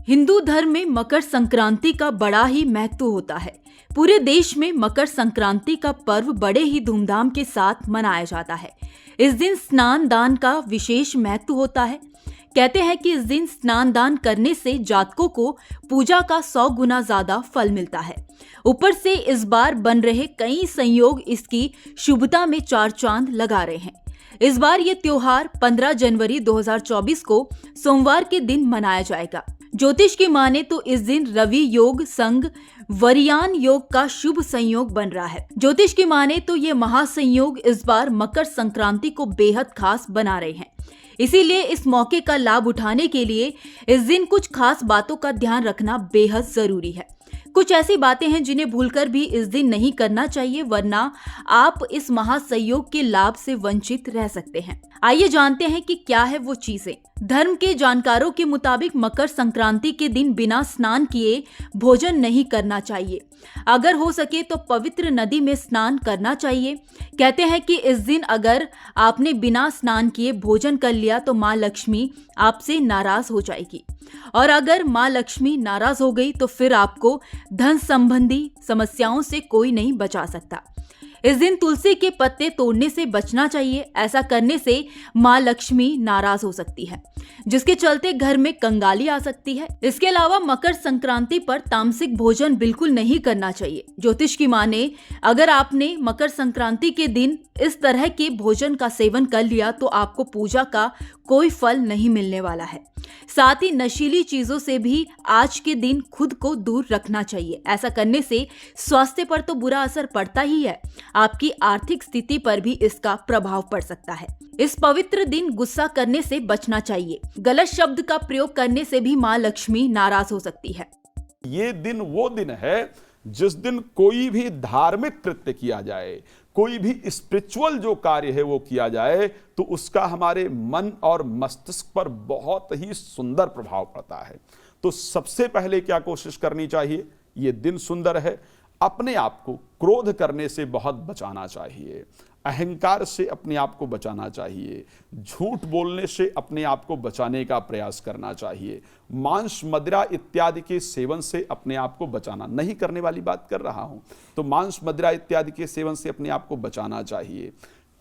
हिंदू धर्म में मकर संक्रांति का बड़ा ही महत्व होता है। पूरे देश में मकर संक्रांति का पर्व बड़े ही धूमधाम के साथ मनाया जाता है। इस दिन स्नान दान का विशेष महत्व होता है। कहते हैं कि इस दिन स्नान दान करने से जातकों को पूजा का 100 गुना ज्यादा फल मिलता है। ऊपर से इस बार बन रहे कई संयोग इसकी शुभता में 4 चांद लगा रहे हैं। इस बार ये त्योहार 15 जनवरी 2024 को सोमवार के दिन मनाया जाएगा। ज्योतिष की माने तो इस दिन रवि योग संग वरियान योग का शुभ संयोग बन रहा है। ज्योतिष की माने तो ये महासंयोग इस बार मकर संक्रांति को बेहद खास बना रहे हैं। इसीलिए इस मौके का लाभ उठाने के लिए इस दिन कुछ खास बातों का ध्यान रखना बेहद जरूरी है। कुछ ऐसी बातें हैं जिन्हें भूलकर भी इस दिन नहीं करना चाहिए, वरना आप इस महासंयोग के लाभ से वंचित रह सकते हैं। आइए जानते हैं कि क्या है वो चीजें। धर्म के जानकारों के मुताबिक मकर संक्रांति के दिन बिना स्नान किए भोजन नहीं करना चाहिए। अगर हो सके तो पवित्र नदी में स्नान करना चाहिए। कहते हैं कि इस दिन अगर आपने बिना स्नान किए भोजन कर लिया तो माँ लक्ष्मी आपसे नाराज हो जाएगी, और अगर माँ लक्ष्मी नाराज हो गई तो फिर आपको धन संबंधी समस्याओं से कोई नहीं बचा सकता। इस दिन तुलसी के पत्ते तोड़ने से बचना चाहिए। ऐसा करने से माँ लक्ष्मी नाराज हो सकती है, जिसके चलते घर में कंगाली आ सकती है। इसके अलावा मकर संक्रांति पर तामसिक भोजन बिल्कुल नहीं करना चाहिए। ज्योतिष की माने अगर आपने मकर संक्रांति के दिन इस तरह के भोजन का सेवन कर लिया तो आपको पूजा का कोई फल नहीं मिलने वाला है। साथ ही नशीली चीजों से भी आज के दिन खुद को दूर रखना चाहिए। ऐसा करने से स्वास्थ्य पर तो बुरा असर पड़ता ही है, आपकी आर्थिक स्थिति पर भी इसका प्रभाव पड़ सकता है। इस पवित्र दिन गुस्सा करने से बचना चाहिए। गलत शब्द का प्रयोग करने से भी माँ लक्ष्मी नाराज हो सकती है। ये दिन वो दिन है जिस दिन कोई भी धार्मिक कृत्य किया जाए, कोई भी स्पिरिचुअल जो कार्य है वो किया जाए तो उसका हमारे मन और मस्तिष्क पर बहुत ही सुंदर प्रभाव पड़ता है। तो सबसे पहले क्या कोशिश करनी चाहिए, ये दिन सुंदर है, अपने आप को क्रोध करने से बहुत बचाना चाहिए, अहंकार से अपने आप को बचाना चाहिए, झूठ बोलने से अपने आप को बचाने का प्रयास करना चाहिए, मांस मदिरा इत्यादि के सेवन से अपने आप को बचाना, नहीं करने वाली बात कर रहा हूं, तो मांस मदिरा इत्यादि के सेवन से अपने आप को बचाना चाहिए।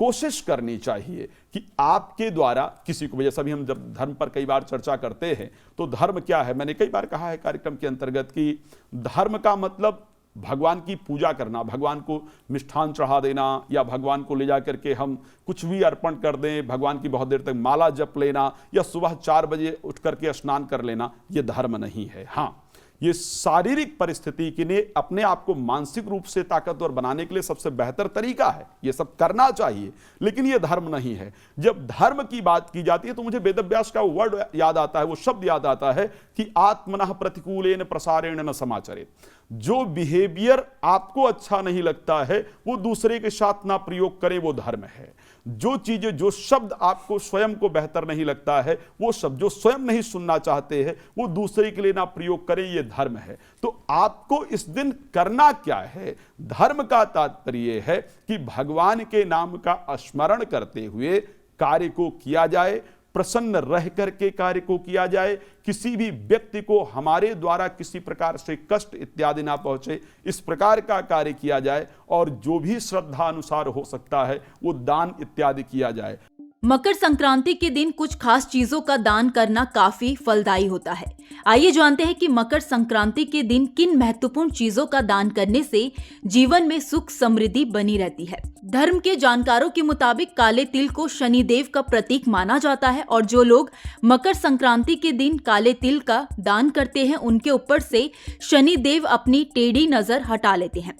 कोशिश करनी चाहिए कि आपके द्वारा किसी को, जैसा भी हम जब धर्म पर कई बार चर्चा करते हैं तो धर्म क्या है, मैंने कई बार कहा है कार्यक्रम के अंतर्गत कि धर्म का मतलब भगवान की पूजा करना, भगवान को मिष्ठान चढ़ा देना या भगवान को ले जा करके हम कुछ भी अर्पण कर दें, भगवान की बहुत देर तक माला जप लेना या सुबह 4 बजे उठ करके स्नान कर लेना, ये धर्म नहीं है। हाँ, ये शारीरिक परिस्थिति के लिए अपने आप को मानसिक रूप से ताकतवर बनाने के लिए सबसे बेहतर तरीका है, ये सब करना चाहिए, लेकिन ये धर्म नहीं है। जब धर्म की बात की जाती है तो मुझे वेदव्यास का वर्ड याद आता है, वो शब्द याद आता है कि आत्मनः प्रतिकूलेन प्रसारेण न समाचरेत। जो बिहेवियर आपको अच्छा नहीं लगता है वो दूसरे के साथ ना प्रयोग करें, वो धर्म है। जो चीजें, जो शब्द आपको स्वयं को बेहतर नहीं लगता है, वो शब्द जो स्वयं नहीं सुनना चाहते हैं वो दूसरे के लिए ना प्रयोग करें, ये धर्म है। तो आपको इस दिन करना क्या है, धर्म का तात्पर्य है कि भगवान के नाम का स्मरण करते हुए कार्य को किया जाए, प्रसन्न रह करके कार्य को किया जाए, किसी भी व्यक्ति को हमारे द्वारा किसी प्रकार से कष्ट इत्यादि ना पहुंचे, इस प्रकार का कार्य किया जाए, और जो भी श्रद्धा अनुसार हो सकता है वो दान इत्यादि किया जाए। मकर संक्रांति के दिन कुछ खास चीजों का दान करना काफी फलदायी होता है। आइए जानते हैं कि मकर संक्रांति के दिन किन महत्वपूर्ण चीजों का दान करने से जीवन में सुख समृद्धि बनी रहती है। धर्म के जानकारों के मुताबिक काले तिल को शनिदेव का प्रतीक माना जाता है, और जो लोग मकर संक्रांति के दिन काले तिल का दान करते हैं उनके ऊपर से शनिदेव अपनी टेढ़ी नजर हटा लेते हैं।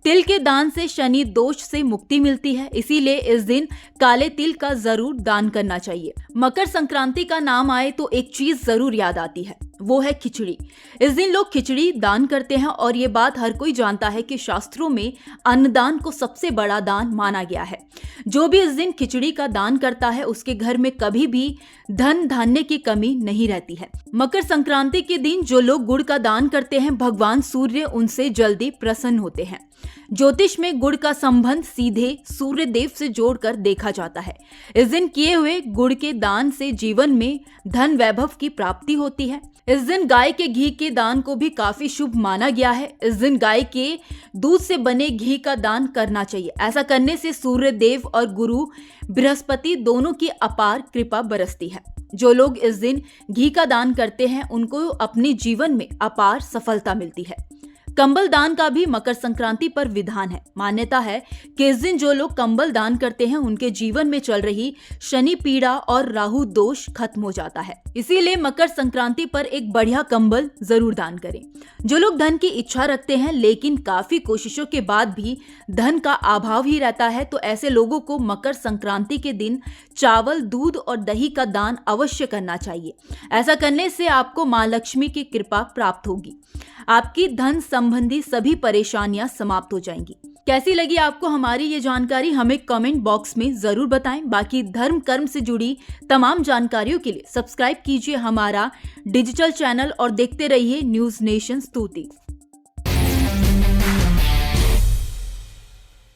तिल के दान से शनि दोष से मुक्ति मिलती है, इसीलिए इस दिन काले तिल का जरूर दान करना चाहिए। मकर संक्रांति का नाम आए तो एक चीज जरूर याद आती है, वो है खिचड़ी। इस दिन लोग खिचड़ी दान करते हैं, और ये बात हर कोई जानता है कि शास्त्रों में अन्नदान को सबसे बड़ा दान माना गया है। जो भी इस दिन खिचड़ी का दान करता है उसके घर में कभी भी धन धान्य की कमी नहीं रहती है। मकर संक्रांति के दिन जो लोग गुड़ का दान करते हैं, भगवान सूर्य उनसे जल्दी प्रसन्न होते हैं। ज्योतिष में गुड़ का संबंध सीधे सूर्य देव से जोड़कर देखा जाता है। इस दिन किए हुए गुड़ के दान से जीवन में धन वैभव की प्राप्ति होती है। इस दिन गाय के घी के दान को भी काफी शुभ माना गया है। इस दिन गाय के दूध से बने घी का दान करना चाहिए। ऐसा करने से सूर्य देव और गुरु बृहस्पति दोनों की अपार कृपा बरसती है। जो लोग इस दिन घी का दान करते हैं उनको अपने जीवन में अपार सफलता मिलती है। कंबल दान का भी मकर संक्रांति पर विधान है। मान्यता है कि इस दिन जो लोग कंबल दान करते हैं उनके जीवन में चल रही शनि पीड़ा और राहु दोष खत्म हो जाता है। इसीलिए मकर संक्रांति पर एक बढ़िया कंबल जरूर दान करें। जो लोग धन की इच्छा रखते हैं लेकिन काफी कोशिशों के बाद भी धन का अभाव ही रहता है, तो ऐसे लोगों को मकर संक्रांति के दिन चावल, दूध और दही का दान अवश्य करना चाहिए। ऐसा करने से आपको मां लक्ष्मी की कृपा प्राप्त होगी। आपकी धन संबंधी सभी परेशानियां समाप्त हो जाएंगी। कैसी लगी आपको हमारी ये जानकारी, हमें कमेंट बॉक्स में जरूर बताएं। बाकी धर्म कर्म से जुड़ी तमाम जानकारियों के लिए सब्सक्राइब कीजिए हमारा डिजिटल चैनल और देखते रहिए न्यूज़ नेशन स्तुति।